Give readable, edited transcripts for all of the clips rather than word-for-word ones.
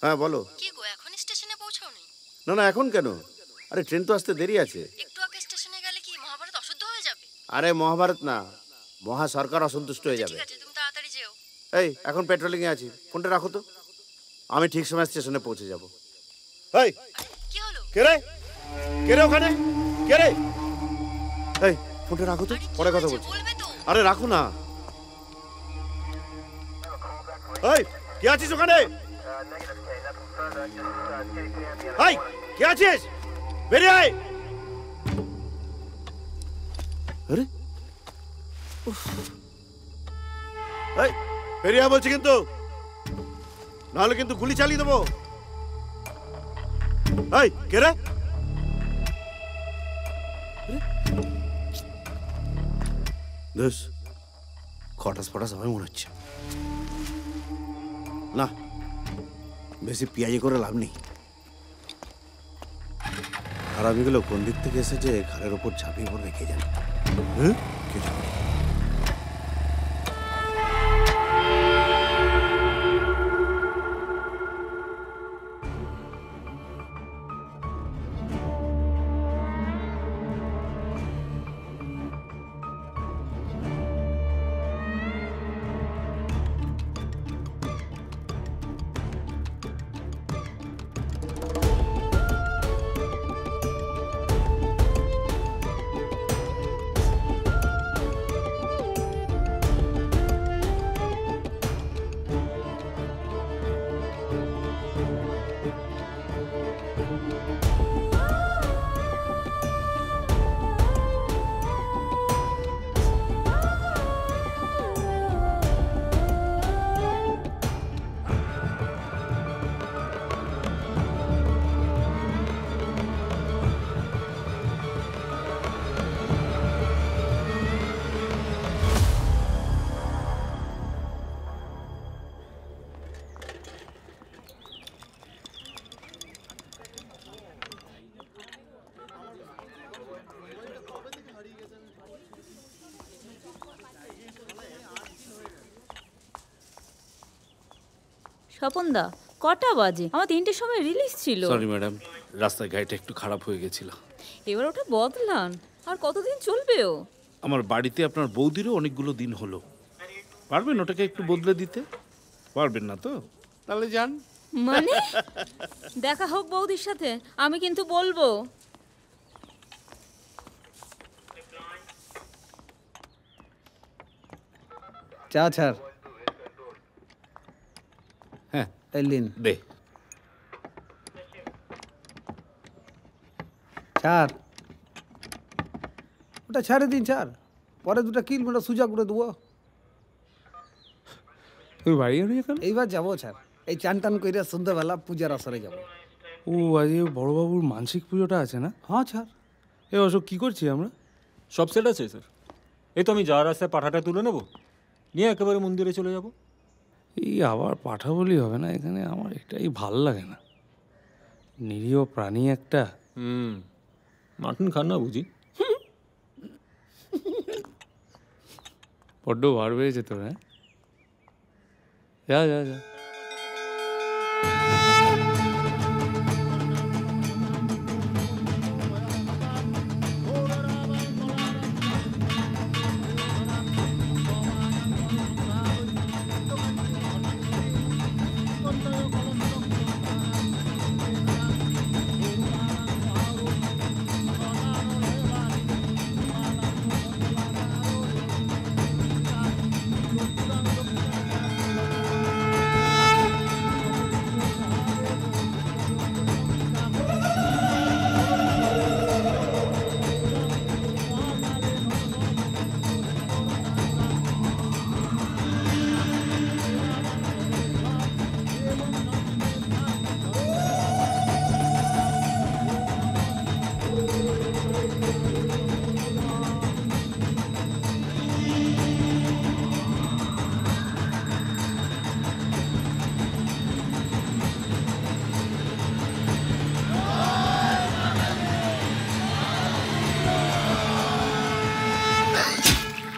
হ্যাঁ বলো। কি গো এখন স্টেশনে পৌঁছাওনি? না না এখন কেন? আরে ট্রেন তো আসতে দেরি আছে। একটু আগে স্টেশনে গেলে কি মহাভারত অশুদ্ধ হয়ে যাবে? আরে মহাভারত না, মহা সরকার অসন্তুষ্ট হয়ে যাবে। ঠিক আছে তুমি তাড়াতাড়ি যেও। এই এখন পেট্রোলিং এ আছি, ফোনটা রাখো তো, আমি ঠিক সময় স্টেশনে পৌঁছে যাব। এই কি হলো? কে রে? কে রে ওখানে? কে রে? এই ফোনটা রাখো তো, পরে কথা বলছি। বলবে তো। আরে রাখো না। এই কে আছিস ওখানে? এই কে আছিস? বেরিয়ে আয়। আরে এই বেরিয়ে আয় বলছি কিন্তু, নাহলে কিন্তু গুলি চালিয়ে দেবো। এই কে রে? বেশ খটাস ফটাস হবে মনে হচ্ছে। না বেশি পিয়াজি করে লাভ নেই। আর আমি গেলেও কোন দিক থেকে এসেছে ঘরের ওপর ঝাঁপিয়ে পড়বে কে জানে। হ্যাঁ কে জানে। স্বপনদা কটা বাজে? আমার 3টের সময় রিলিজ ছিল। সরি ম্যাডাম, রাস্তায় গাড়িটা একটু খারাপ হয়ে গেছিল। এবার ওটা বদলান। আর কতদিন চলবেও? আমার বাড়িতে আপনার বৌদিরও অনেকগুলো দিন হলো। পারবেন ওটাকে একটু বদলে দিতে? পারবেন না তো? তাহলে যান। মানে দেখা হোক বৌদির সাথে, আমি কিন্তু বলবো। চা ছাড়। হ্যাঁ এলিন দে। ছাড়, ওটা ছাড়ে দিন, ছাড়। পরে দুটা কিল মোটা সুজা করে দেবো। তুই বাড়ি যাবি এখন? এইবার যাবো, ছাড়। এই চান টান করে সন্ধ্যাবেলা পূজার আসরে যাবো। ও আজ বড়বাবুর মানসিক পুজোটা আছে না? হ্যাঁ ছাড়। এ অশোক কী করছি আমরা? সব সেট আছে স্যার। এই তো আমি যাওয়ার রাস্তায় পাঠাটা তুলে নেব, নিয়ে একেবারে মন্দিরে চলে যাব। এই আবার পাঠা বলি হবে না এখানে, আমার এটাই ভাল লাগে না। নিরীহ প্রাণী একটা। মাটন খান না বুঝি? বড্ড বার বেড়েছে তোর। হ্যাঁ যা যা যা।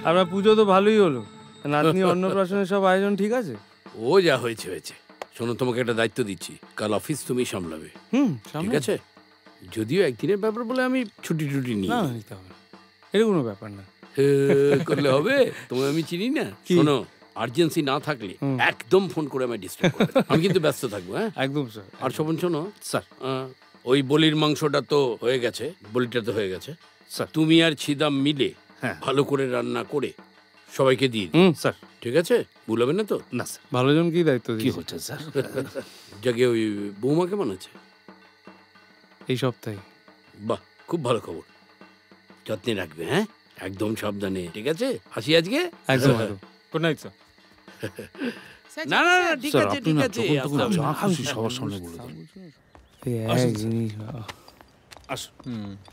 আপনার পুজো তো ভালোই হলো। নাতনি অন্নপ্রাশনের সব আয়োজন ঠিক আছে? ও যা হয়েছে হয়েছে, শোনো, তোমাকে একটা দায়িত্ব দিচ্ছি, কাল অফিস তুমি সামলাবে, ঠিক সামনে আছে? যদিও একদিনের ব্যাপার বলে আমি ছুটি টুটি নিই না নিতে হবে না, এটা কোনো ব্যাপার না। করলে হবে? তোমায় আমি চিনি না। শোনো, আর্জেন্সি না থাকলে একদম ফোন করে আমায় ডিস্টার্ব করবে। আমি কিন্তু ব্যস্ত থাকবো। হ্যাঁ একদম স্যার। আর শোভন শোনো স্যার। ওই বলির মাংসটা তো হয়ে গেছে, বলিটা তো হয়ে গেছে স্যার। তুমি আর ছিদাম মিলে ভালো করে রান্না করে সবাইকে দিয়ে দিও, স্যার। ঠিক আছে? ভুলাবে না তো? না স্যার, ভালো জন কি দায়িত্ব কি দিয়েছে হচ্ছে স্যার? জাগে ওই বৌমা কেমন আছে? এই সপ্তাহে। বাহ, খুব ভালো খবর। যত্নে রাখবে, হ্যাঁ একদম সাবধানে, ঠিক আছে? আসি আজকে। একদম। Good night sir. না না না, ঠিক স্যার, আছে আপনি ঠিক না আছে। যখন তখন যা খুশি সবার সামনে বলে দেন। এই এক জিনিস।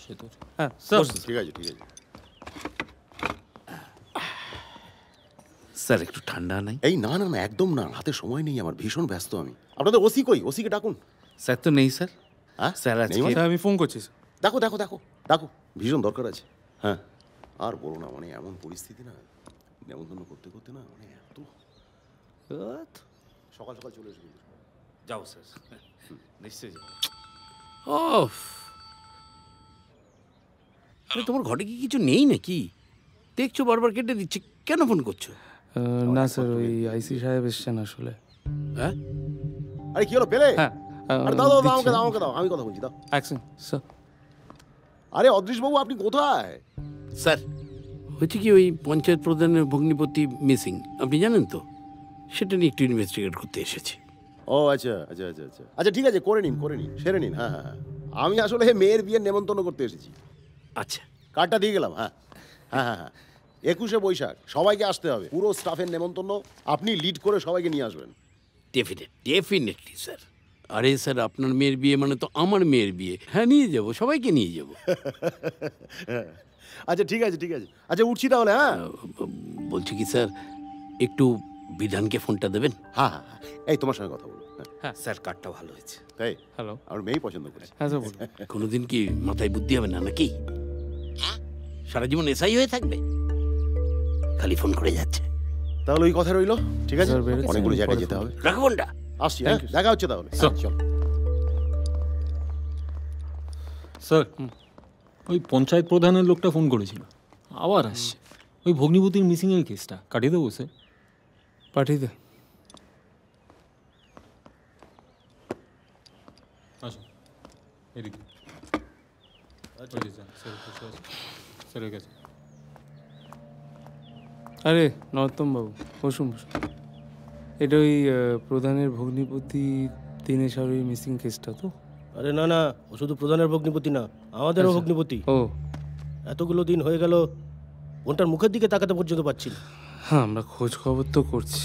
সে তো হ্যাঁ স্যার। ঠিক আছে ঠিক আছে। স্যার একটু ঠান্ডা নাই? এই না না না, একদম না, হাতে সময় নেই আমার, ভীষণ ব্যস্ত আমি। আপনাদের ওসি কই? ওসিকে ডাকুন। স্যার তো নেই স্যার। হ্যাঁ স্যার নেই আজকে মানে? স্যার, আমি ফোন করছি স্যার। দেখো দেখো দেখো দেখো, ভীষণ দরকার আছে। হ্যাঁ আর বলো না, মানে এমন পরিস্থিতি না, নেমন্তন্ন করতে করতে না মানে এত সকাল সকাল চলে এসে কিন্তু। যাও স্যার, নিশ্চয়ই যাও। ওফ, আরে তোমার ঘরে কি কিছু নেই নাকি? দেখছো বারবার কেটে দিচ্ছে, কেন ফোন করছো? না স্যার, ওই আইসি সাহেব এসছেন আসলে। হ্যাঁ আরে কি হলো পেলে? হ্যাঁ আরে দাও দাও দাও, আমাকে দাও আমাকে দাও, আমি কথা বলছি, দাও। Action sir. আরে অদৃশবাবু, আপনি কোথায়? স্যার, হচ্ছে কি ওই পঞ্চায়েত প্রধানের ভগ্নিপতি মিসিং, আপনি জানেন তো? সেটা নিয়ে একটু ইনভেস্টিগেট করতে এসেছি। ও আচ্ছা আচ্ছা আচ্ছা আচ্ছা আচ্ছা, ঠিক আছে, করে নিন করে নিন, সেরে নিন। হ্যাঁ হ্যাঁ হ্যাঁ, আমি আসলে মেয়ের বিয়ের নেমন্তন্ন করতে এসেছি। আচ্ছা, কার্ডটা দিয়ে গেলাম। হ্যাঁ হ্যাঁ হ্যাঁ হ্যাঁ, 21শে বৈশাখ সবাইকে আসতে হবে, পুরো স্টাফের নেমন্তন্ন, আপনি লিড করে সবাইকে নিয়ে আসবেন। Definitely sir. আরে স্যার, আপনার মেয়ের বিয়ে মানে তো আমার মেয়ের বিয়ে। হ্যাঁ, নিয়ে যাব, সবাইকে নিয়ে যাব। আচ্ছা ঠিক আছে ঠিক আছে, আচ্ছা উঠছি তাহলে। হ্যাঁ বলছি কি স্যার, একটু বিধানকে ফোনটা দেবেন? হ্যাঁ হ্যাঁ, এই তোমার সঙ্গে কথা বলবো। হ্যাঁ স্যার, কার্ডটা ভালো হয়েছে। তাই হ্যালো। আমার মেয়েই পছন্দ করেছে। হ্যাঁ স্যার বলুন। কোনোদিন কি মাথায় বুদ্ধি হবে না নাকি? সারা জীবন এসআই হয়ে থাকবে, খালি ফোন করে যাচ্ছে। তাহলে ওই কথা রইলো, ঠিক আছে? স্যার, বেরোচ্ছি, অনেকগুলো আমি জায়গায় পরে যেতে ফোন হবে। রাখো ফোনটা। আসছি, হ্যাঁ দেখা হচ্ছে তাহলে। চল। স্যার, ওই পঞ্চায়েত প্রধানের লোকটা ফোন করেছিল, আবার আসছে। ওই ভগ্নিপতির মিসিংয়ের কেসটা কাটিয়ে দেবো স্যার? পাঠিয়ে দে। আসুন এদিকে। স্যার হয়ে গেছে। আরে নরোত্তম বাবু, বসুন বসুন। এটা ওই প্রধানের ভগ্নিপতি দীনেশের ওই মিসিং কেসটা তো? আরে না না, ও শুধু প্রধানের ভগ্নিপতি না, আমাদেরও ভগ্নিপতি। ও এতগুলো দিন হয়ে গেল, বোনটার মুখের দিকে তাকাতে পর্যন্ত পাচ্ছি না। হ্যাঁ, আমরা খোঁজ খবর তো করছি।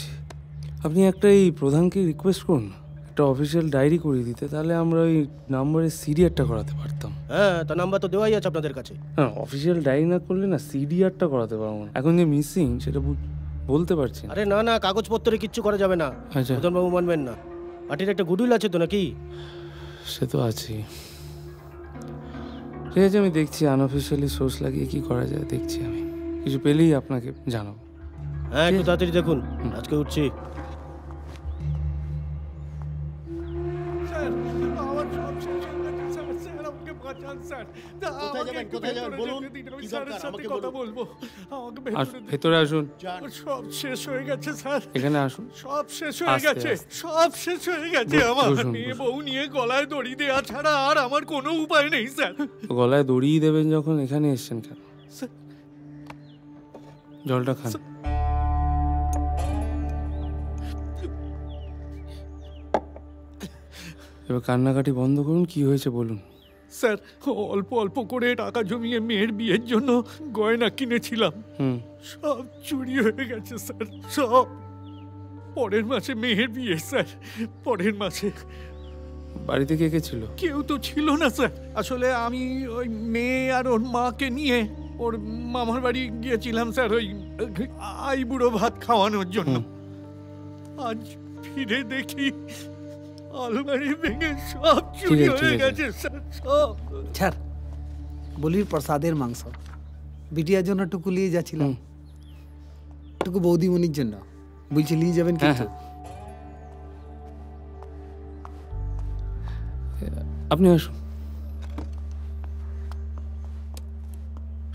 আপনি একটা এই প্রধানকে রিকোয়েস্ট করুন, একটা অফিসিয়াল ডায়েরি করিয়ে দিতে, তাহলে আমরা ওই নাম্বারের সিডিআরটা করাতে পারতাম। হ্যাঁ, তার নাম্বার তো দেওয়াই আছে আপনাদের কাছে। হ্যাঁ, অফিসিয়াল ডায়েরি না করলে না সিডিআরটা করাতে পারবো না। এখন যে মিসিং সেটা বলতে পারছি না। আরে না না, কাগজপত্রে কিচ্ছু করা যাবে না, আচ্ছা। প্রধানবাবু মানবেন না। পার্টির একটা গুডউইল আছে তো নাকি? সে তো আছেই। ঠিক আছে, আমি দেখছি আনঅফিসিয়ালি সোর্স লাগিয়ে কি করা যায়, দেখছি। আমি কিছু পেলেই আপনাকে জানাবো। হ্যাঁ, একটু তাড়াতাড়ি দেখুন, আজকে উঠছি। কোথায় যাবেন কোথায় যাবেন বলুন, কি দরকার আমাকে বলুন। আসুন, ভেতরে আসুন। সব শেষ হয়ে গেছে স্যার, এখানে আসুন। সব শেষ হয়ে আস্তে, গেছে, আস্তে। সব শেষ হয়ে গেছে। আমার বসুন, মেয়ে বসুন। বউ নিয়ে গলায় দড়ি দেওয়া ছাড়া আর আমার কোনো উপায় নেই স্যার। গলায় দড়িয়ে দেবেন যখন, এখানে এসছেন কেন? জলটা খান। এবার কান্নাকাটি বন্ধ করুন, কি হয়েছে বলুন। স্যার, অল্প অল্প করে টাকা জমিয়ে মেয়ের বিয়ের জন্য গয়না কিনেছিলাম, সব চুরি হয়ে গেছে স্যার, সব। পরের মাসে মেয়ের বিয়ে স্যার, পরের মাসে। বাড়িতে কে কে ছিল? কেউ তো ছিল না স্যার। আসলে আমি ওই মেয়ে আর ওর মাকে নিয়ে ওর মামার বাড়ি গিয়েছিলাম স্যার, ওই আইবুড়ো ভাত খাওয়ানোর জন্য। আজ ফিরে দেখি আলমারি ভেঙে সব চুরি হয়ে গেছে স্যার, সব। ছাড়, বলির প্রসাদের মাংস বিটিয়ার জন্য টুকু নিয়ে যাচ্ছিলাম, টুকু বৌদিমণির জন্য বলছে নিয়ে যাবেন কিন্তু। আপনি আসুন।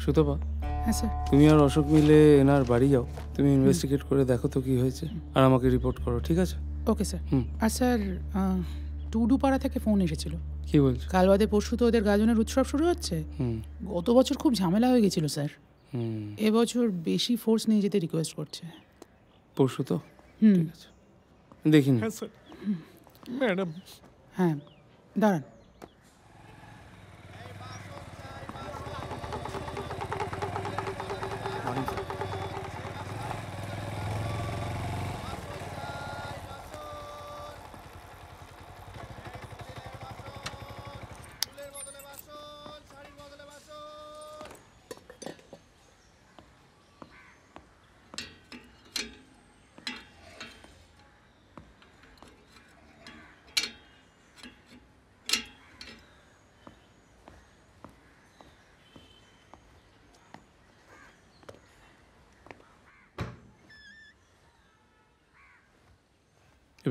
সুতপা, হ্যাঁ স্যার। তুমি আর অশোক মিলে এনার বাড়ি যাও, তুমি ইনভেস্টিগেট করে দেখো তো কি হয়েছে, আর আমাকে রিপোর্ট করো, ঠিক আছে? Okay sir. আর স্যার টুডুপাড়া থেকে ফোন এসেছিল। কি বলছো? কাল বাদে পরশু তো ওদের গাজনের উৎসব শুরু হচ্ছে। গত বছর খুব ঝামেলা হয়ে গেছিল স্যার, এবছর বেশি ফোর্স নিয়ে যেতে রিকোয়েস্ট করছে। পরশু তো? ঠিক আছে, দেখি না। হ্যাঁ স্যার। ম্যাডাম। হ্যাঁ দাঁড়ান।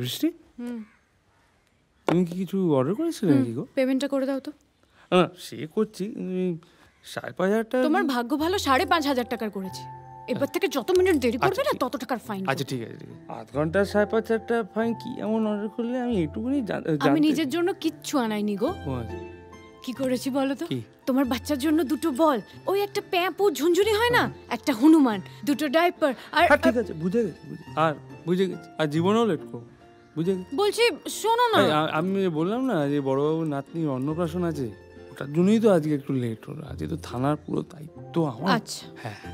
বৃষ্টি, তুমি কি কিছু অর্ডার করেছিলে নাকি গো? পেমেন্টটা করে দাও তো। না সে করছি, 5,500 টাকা। তোমার ভাগ্য ভালো 5,500 টাকার করেছি। এবার থেকে যত মিনিট দেরি করবে না তত টাকার ফাইন। আচ্ছা ঠিক আছে, ঠিক আছে। আধ ঘন্টা 5,500 টাকা ফাইন কি এমন অর্ডার করলে? আমি একটুখানি আমি নিজের জন্য কিচ্ছু আনাইনি গো। কি করেছি বলো তো? তোমার বাচ্চার জন্য 2টো বল, ওই একটা প্যাম্প ও ঝুনঝুনি হয় না, একটা হনুমান, 2টো ডাইপার আর ঠিক আছে, বুঝে গেছি। আর বুঝে গেছি, আর জীবনেও লেট করো, বুঝে গেছি। বলছি শোনো না, আমি বললাম না যে বড়বাবুর নাতনির অন্নপ্রাশন আছে, ওটার জন্যই তো আজকে একটু লেট হলো। আজকে তো থানার পুরো দায়িত্ব আমার। আচ্ছা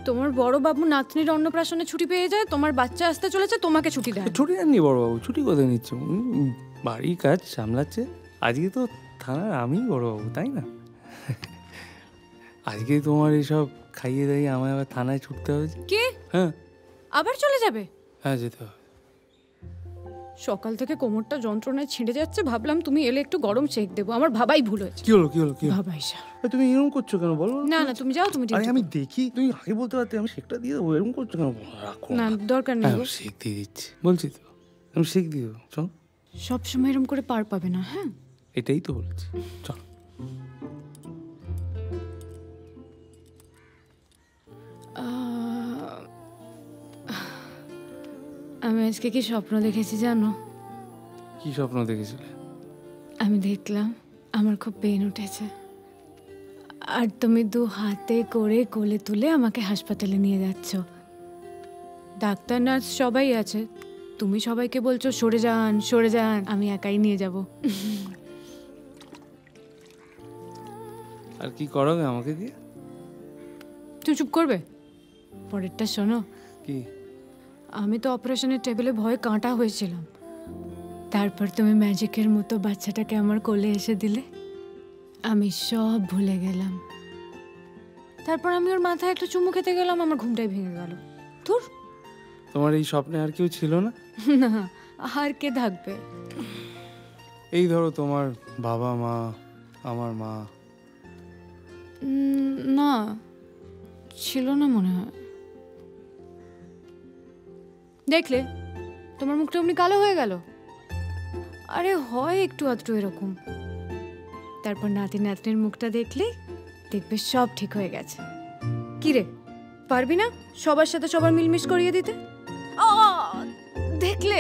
তোমার বড় বাবু নাতনির অন্নপ্রাশনে ছুটি পেয়ে যায়, তোমার বাচ্চা আসতে চলেছে, তোমাকে ছুটি দেয়? ছুটি দেননি বড়বাবু, ছুটি কোথায় নিচ্ছে? বাড়ির কাজ সামলাচ্ছে। আজকে তো থানার আমি বড়বাবু, তাই না? আজকে তোমার এইসব খাইয়ে দাইয়ে আমায় আবার থানায় ছুটতে হবে। কি? হ্যাঁ আবার চলে যাবে? হ্যাঁ যেতে হবে। সকাল থেকে কোমরটা যন্ত্রণায় ছিঁড়ে যাচ্ছে, ভাবলাম তুমি এলে একটু গরম সেক দেবো। আমার ভাবাই ভুল হয়েছে। কি হলো কি হলো কি ভাবাইসা তুমি এরকম করছো কেন বলো? না না তুমি যাও, তুমি আরে আমি দেখি, তুমি আগে বলতে পারতে, আমি শেকটা দিয়ে দেবো। এরকম করছো কেন? রাখো না, দরকার নেই। শেক দিয়ে দিচ্ছি বলছি তো, আমি শেক দিয়ে দেবো। চল। সবসময় এরকম করে পার পাবে না। হ্যাঁ এটাই তো বলছি, চল। আমি আজকে কি স্বপ্ন দেখেছি জানো? কি স্বপ্ন দেখেছিলে? আমি দেখলাম আমার খুব পেন উঠেছে, আর তুমি 2 হাতে করে কোলে তুলে আমাকে হাসপাতালে নিয়ে যাচ্ছ। ডাক্তার নার্স সবাই আছে, তুমি সবাইকে বলছো সরে যান সরে যান, আমি একাই নিয়ে যাব। আর কি করাবে আমাকে দিয়ে? তুমি চুপ করবে? পরেরটা শোনো। কি? আমি তো অপারেশনের টেবিলে ভয়ে কাঁটা হয়েছিলাম, তারপর তুমি ম্যাজিকের মতো বাচ্চাটাকে আমার কোলে এসে দিলে, আমি সব ভুলে গেলাম। তারপর আমি ওর মাথায় একটা চুমু খেতে গেলাম, আমার ঘুমটাই ভেঙে গেল। ধুর, তোমার এই স্বপ্নে আর কেউ ছিল না? না, আর কে থাকবে? এই ধরো তোমার বাবা মা, আমার মা। না, ছিল না মনে হয়। দেখলে তোমার মুখটা অমনি কালো হয়ে গেল। আরে হয় একটু আধটু এরকম। তারপর নাতি নাতনির মুখটা দেখলে দেখবে সব ঠিক হয়ে গেছে। কি রে, পারবি না সবার সাথে সবার মিলমিশ করিয়ে দিতে? দেখলে?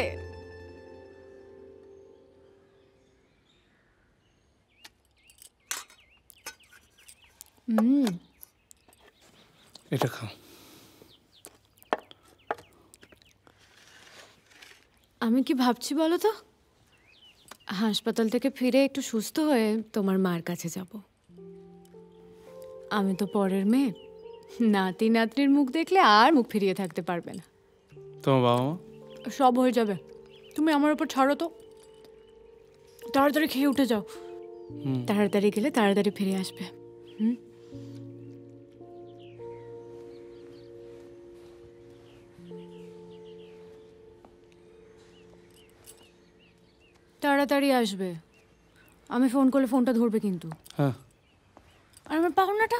এটা খাও। আমি কি ভাবছি বলো তো, হাসপাতাল থেকে ফিরে একটু সুস্থ হয়ে তোমার মার কাছে যাব। আমি তো পরের মেয়ে, নাতি নাতনির মুখ দেখলে আর মুখ ফিরিয়ে থাকতে পারবে না। তোমার বাবা মা? সব হয়ে যাবে, তুমি আমার উপর ছাড়ো তো। তাড়াতাড়ি খেয়ে উঠে যাও, তাড়াতাড়ি গেলে তাড়াতাড়ি ফিরে আসবে। তাড়াতাড়ি আসবে। আমি ফোন করলে ফোনটা ধরবে কিন্তু। হ্যাঁ। আর আমার পাওনাটা?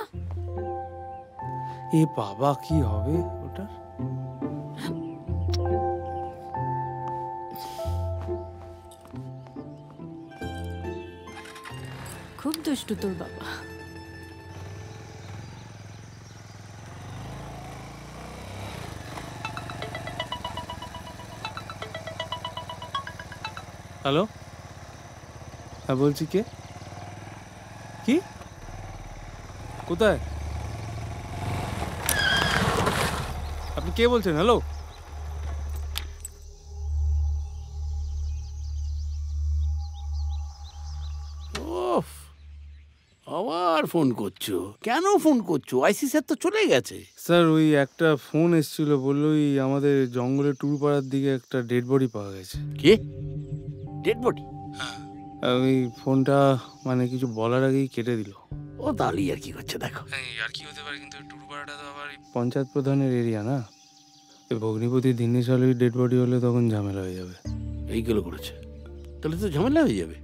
এ বাবা, কি হবে ওটার? দুষ্টু তোর বাবা। হ্যালো, হ্যাঁ বলছি, কে? কি? কোথায়? আপনি কে বলছেন? হ্যালো, ওফ, আবার ফোন করছো? কেন ফোন করছো? আইসি স্যার তো চলে গেছে। স্যার ওই একটা ফোন এসেছিল, বললো ওই আমাদের জঙ্গলে ট্যুর পাড়ার দিকে একটা ডেড বডি পাওয়া গেছে। কে? Dead body? ওই ফোনটা মানে কিছু বলার আগেই কেটে দিল। ও দালি আর কি করছে দেখো। আর কি হতে পারে, কিন্তু ট্যুর পাড়াটা তো আবার পঞ্চায়েত প্রধানের এরিয়া না, ভগ্নিপতি দিনেশ হলে ডেড বডি হলে তখন ঝামেলা হয়ে যাবে। এইগুলো করেছে, তাহলে তো ঝামেলা হয়ে যাবে।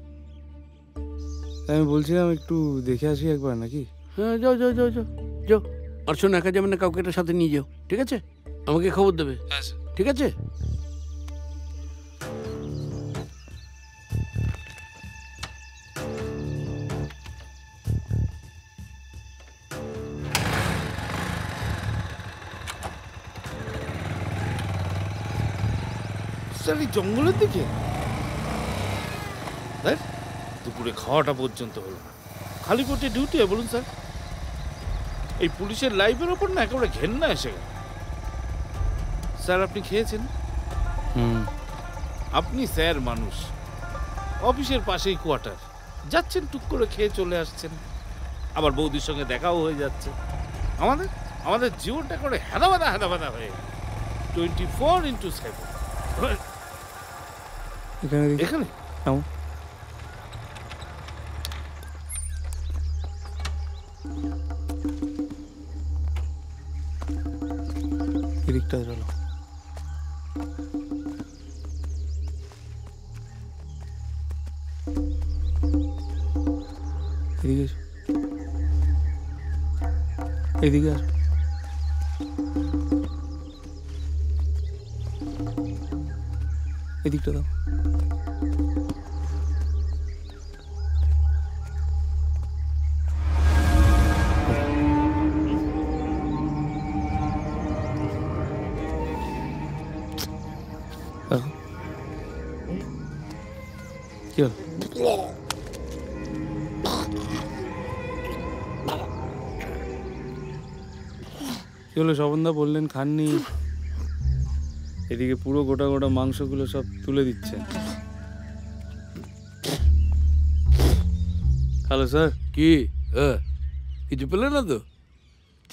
আমি বলছিলাম একটু দেখে আসি একবার নাকি? হ্যাঁ, যাও যাও যাও যাও যাও। আর শোনো, একা যাবে না, কাউকে একটা সাথে নিয়ে যাও, ঠিক আছে? আমাকে খবর দেবে, ঠিক আছে? স্যার এই জঙ্গলের দিকে স্যার দুপুরে খাওয়াটা পর্যন্ত হলো না, খালি পেটে ডিউটি হয় বলুন স্যার? এই পুলিশের লাইফের ওপর না একেবারে ঘেন্না এসে গেল। স্যার আপনি খেয়েছেন? আপনি স্যার মানুষ, অফিসের পাশেই কোয়ার্টার, যাচ্ছেন টুক করে খেয়ে চলে আসছেন, আবার বৌদির সঙ্গে দেখাও হয়ে যাচ্ছে। আমাদের আমাদের জীবনটা করে হেদাবাদা হয়ে 24/7। এখানে এখানে এদিকটা চলো। এদিকে এসো, এদিকে আসো। এদিকটা দাও। কি হলো? কি হলো স্বপনদা, বললেন খাননি? এদিকে পুরো গোটা গোটা মাংসগুলো সব তুলে দিচ্ছে। Hello sir. কি কিছু পেলে না তো?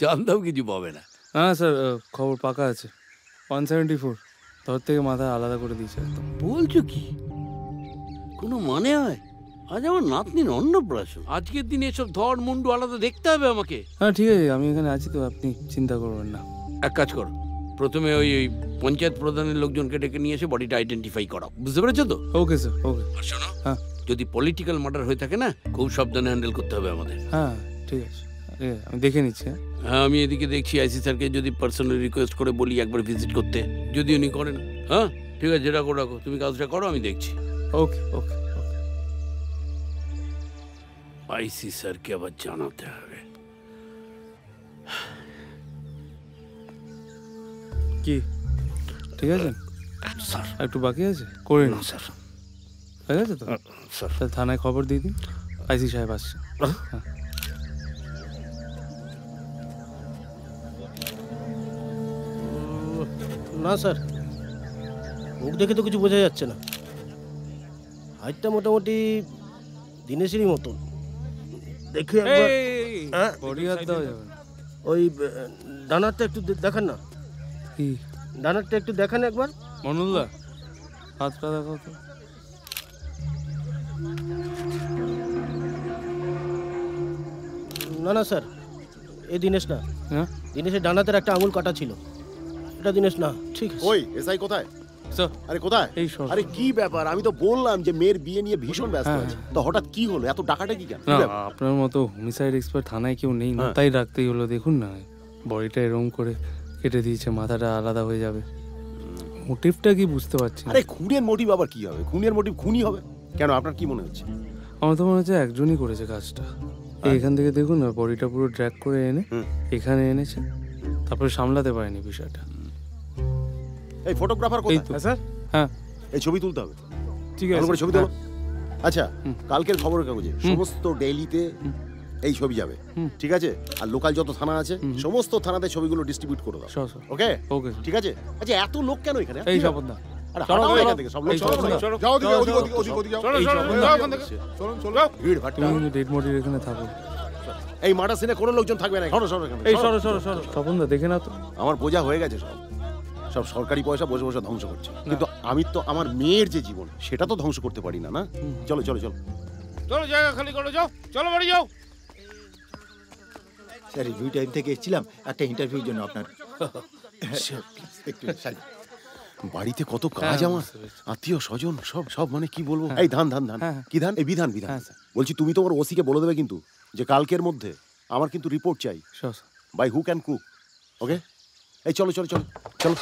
জানতাম কিছু পাবে না। হ্যাঁ স্যার, খবর পাকা আছে। 174 ধর থেকে মাথা আলাদা করে দিয়েছে একদম। বলছো কি? কোনো মানে হয়? আজ আমার নাতনির অন্নপ্রাশন, আজকের দিনে এসব ধর মুন্ডু আলাদা দেখতে হবে আমাকে। হ্যাঁ ঠিক আছে, আমি এখানে আছি তো, আপনি চিন্তা করবেন না। এক কাজ করো, প্রথমে ওই পঞ্চায়েত প্রধানের লোকজনকে ডেকে নিয়ে এসে বডিটা আইডেন্টিফাই করাও, বুঝতে পেরেছো তো? ওকে স্যার, ওকে। আর শোনো, হ্যাঁ যদি পলিটিক্যাল মার্ডার হয়ে থাকে না, খুব সাবধানে হ্যান্ডেল করতে হবে আমাদের। হ্যাঁ ঠিক আছে, আমি দেখে নিচ্ছি। হ্যাঁ, আমি এদিকে দেখছি আইসি স্যারকে যদি পার্সোনাল রিকোয়েস্ট করে বলি একবার ভিজিট করতে, যদি উনি করেন। হ্যাঁ ঠিক আছে, রাখো রাখো, তুমি কাজটা করো, আমি দেখছি। ওকে ওকে। আইসি স্যারকে আবার জানাতে হবে। কি ঠিক আছে স্যার? একটু বাকি আছে, করে না নিন স্যার। হয়ে গেছে তো স্যার? তাহলে থানায় খবর দিয়ে দিন, আইসি সাহেব আসছে। হ্যাঁ না স্যার, মুখ দেখে তো কিছু বোঝা যাচ্ছে না। হাইটটা মোটামুটি দিনেশেরই মতন দেখে একবার। হ্যাঁ, বডি হাত দেওয়া যাবে না। ওই ডানারটা একটু দেখান না। কি ডানারটা একটু দেখান একবার। মনুল্লা, হাতটা দেখাও তো। না না স্যার, এই দিনেশ না। হ্যাঁ, দিনেশের ডানাতের একটা আঙুল কাটা ছিল, এটা দিনেশ না। ঠিক আছে। ওই এসআই কোথায়? স্যার আরে কোথায়? এই সর। আরে কি ব্যাপার? আমি তো বললাম যে মেয়ের বিয়ে নিয়ে ভীষণ ব্যস্ত হ্যাঁ, আছে, তো হঠাৎ কি হলো? এত ডাকাটা কি কেন? কি না ব্যাপার? আপনার মতো হোমিসাইড এক্সপার্ট থানায় কেউ নেই না, হ্যাঁ। তাই রাখতেই হলো। দেখুন না, বডিটা এরকম করে কেটে দিয়েছে, মাথাটা আলাদা হয়ে যাবে। মোটিভটা কি বুঝতে পারছি না। আরে খুনের মোটিভ আবার কি হবে? খুনের মোটিভ খুনই হবে কেন? আপনার কি মনে হচ্ছে? আমার তো মনে হচ্ছে একজনই করেছে কাজটা। এখান থেকে দেখুন না, বডিটা পুরো ড্র্যাগ করে এনে এখানে এনেছে, তারপরে সামলাতে পারেনি বিষয়টা। এই ফটোগ্রাফার এই কোথায়? তো স্যার। হ্যাঁ এই ছবি তুলতে হবে, ঠিক ভালো আছে। করে ছবি তোলো। আচ্ছা, কালকের খবরের কাগজে সমস্ত ডেইলিতে এই ছবি যাবে, ঠিক আছে? আর লোকাল যত থানা আছে সমস্ত থানাতে ছবিগুলো ডিস্ট্রিবিউট করে দাও। ওকে ওকে ঠিক আছে। আচ্ছা, এত লোক কেন এখানে? এই স্বপন দা, আরে চলো, হটাও চলো, এখান থেকে সব লোক। এই চলো, স্বপন দা, চলো, যাও ওদিকে, ওদিকে, ওদিকে, ওদিকে, ওদিকে যাও। চলো চলো যাও এখান থেকে। চলুন চলুন। ভিড় ভাট্টা। তুমি কিন্তু ডেড বডির এখানে থাকো। এই মার্ডার সিনে কোনো লোকজন থাকবে না। সরো সরো এখান থেকে, এই সরো। সরো সরো সরো। স্বপন দা দেখে না তো, আমার বোঝা হয়ে গেছে সব। সব সরকারি পয়সা বসে বসে ধ্বংস করছে, কিন্তু আমি তো আমার মেয়ের যে জীবন সেটা তো ধ্বংস করতে পারি না। না, চলো চলো চলো চলো জায়গা খালি করো, যাও চলো বাড়ি যাও। স্যার রিভিউ টাইম থেকে এসেছিলাম একটা ইন্টারভিউর জন্য আপনার। একটু বাড়িতে কত কাজ আমার, আত্মীয় স্বজন সব সব মানে কি বলবো। এই ধান ধান ধান, কি ধান? এই বিধান বিধান। বলছি তুমি তোমার ওসিকে বলে দেবে কিন্তু যে কালকের মধ্যে আমার কিন্তু রিপোর্ট চাই, বাই হু ক্যান কুক। ওকে, এই চলো চলো চলো চলো।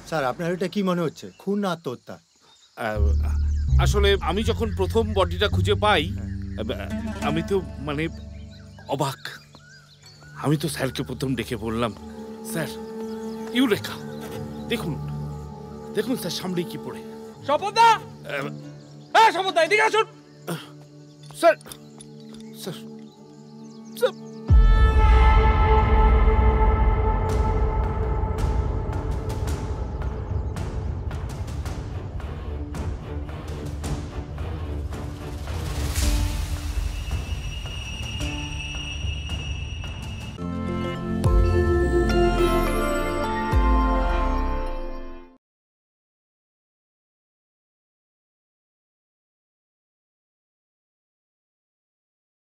স্যার আপনার এটা কি মনে হচ্ছে, খুন না আত্মহত্যা? আসলে আমি যখন প্রথম বডিটা খুঁজে পাই আমি তো মানে অবাক। আমি তো স্যারকে প্রথম ডেকে বললাম, স্যার ইউরেকা, দেখুন দেখুন স্যার সামনে কি পড়ে। স্বপন দা, হ্যাঁ স্বপন দা এদিকে আসুন। Sir sir sir